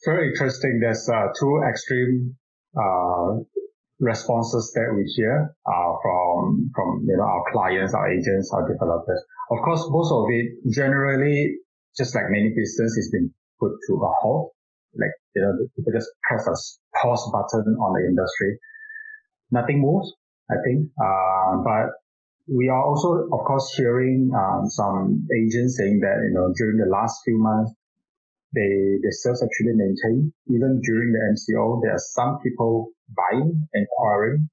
very interesting. There's two extreme responses that we hear from our clients, our agents, our developers. Of course, most of it generally, just like many business, is been put to a halt. Like people just press a pause button on the industry. Nothing moves, I think. But we are also, of course, hearing some agents saying that during the last few months, the sales actually maintain. Even during the MCO, there are some people buying, inquiring.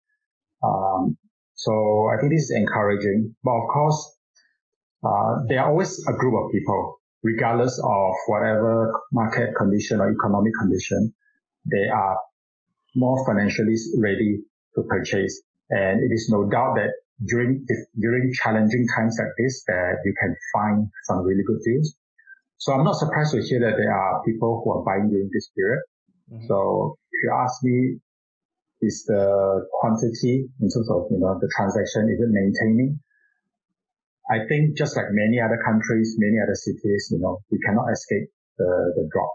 So I think this is encouraging. But of course, there are always a group of people, regardless of whatever market condition or economic condition, they are more financially ready to purchase. And it is no doubt that during challenging times like this, that you can find some really good deals. So I'm not surprised to hear that there are people who are buying during this period. Mm-hmm. So if you ask me, is the quantity in terms of the transaction, is it maintaining? I think just like many other countries, many other cities, we cannot escape the drop.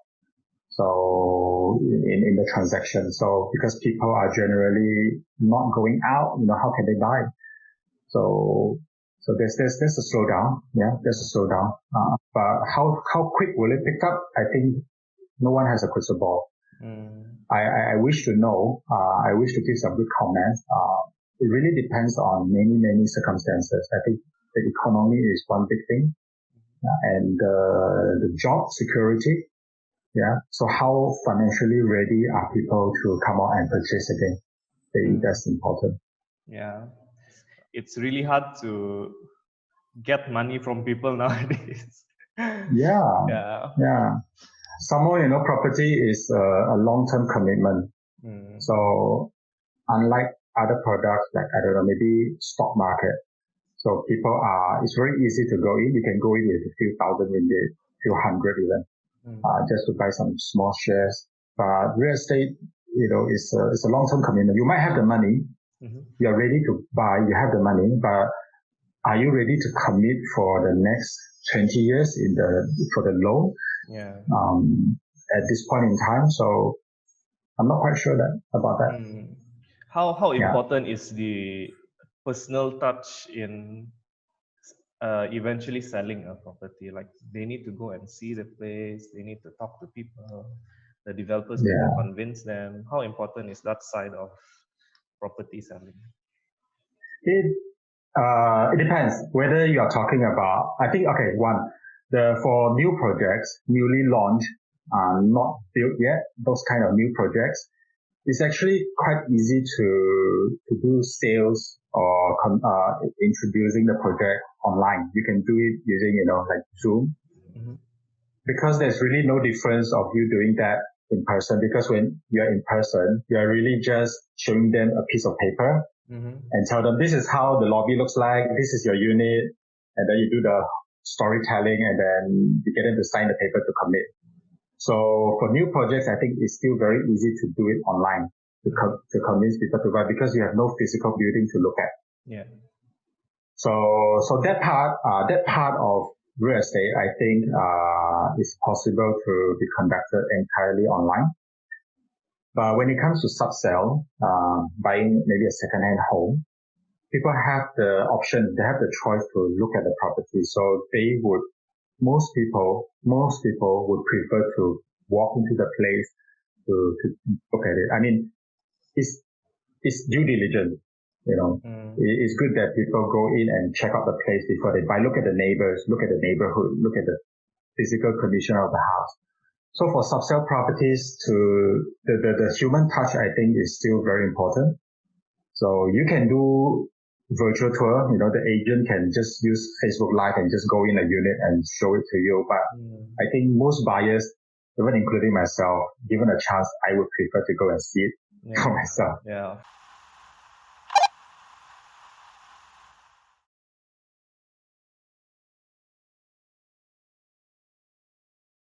So in the transaction, so because people are generally not going out, how can they buy? So there's a slowdown. Yeah, there's a slowdown. But how quick will it pick up? I think no one has a crystal ball. I wish to know. I wish to give some good comments. It really depends on many circumstances. I think the economy is one big thing, and the job security. Yeah. So how financially ready are people to come out and purchase again? I think that's important. Yeah. It's really hard to get money from people nowadays. Yeah. Somehow, property is a long-term commitment. So unlike other products, like, I don't know, maybe stock market. So it's very easy to go in. You can go in with a few thousand ringgit, few hundred even, just to buy some small shares. But real estate, it's a long-term commitment. You might have the money. You're ready to buy, you have the money, but are you ready to commit for the next 20 years for the loan? Yeah. At this point in time, so I'm not quite sure about that. How important is the personal touch in eventually selling a property? Like they need to go and see the place, they need to talk to people, the developers need to convince them. How important is that side of property selling? It depends whether you are talking about, I think, okay, for new projects, newly launched, not built yet, those kind of new projects, it's actually quite easy to do sales or introducing the project online. You can do it using, like Zoom, because there's really no difference of you doing that in person, because when you're in person, you're really just showing them a piece of paper and tell them, this is how the lobby looks like, this is your unit, and then you do the storytelling, and then you get them to sign the paper to commit. So for new projects, I think it's still very easy to do it online to convince people to buy, because you have no physical building to look at. Yeah. So that part of real estate, I think, is possible to be conducted entirely online. But when it comes to subsell, buying maybe a second-hand home, people have the option, they have the choice to look at the property. So most people would prefer to walk into the place to look at it. I mean, it's due diligence, It's good that people go in and check out the place before they buy. Look at the neighbors, look at the neighborhood, look at the physical condition of the house. So for subsale properties, the human touch, I think, is still very important. So you can do virtual tour, the agent can just use Facebook Live and just go in a unit and show it to you. But I think most buyers, even including myself, given a chance, I would prefer to go and see it for myself. Yeah.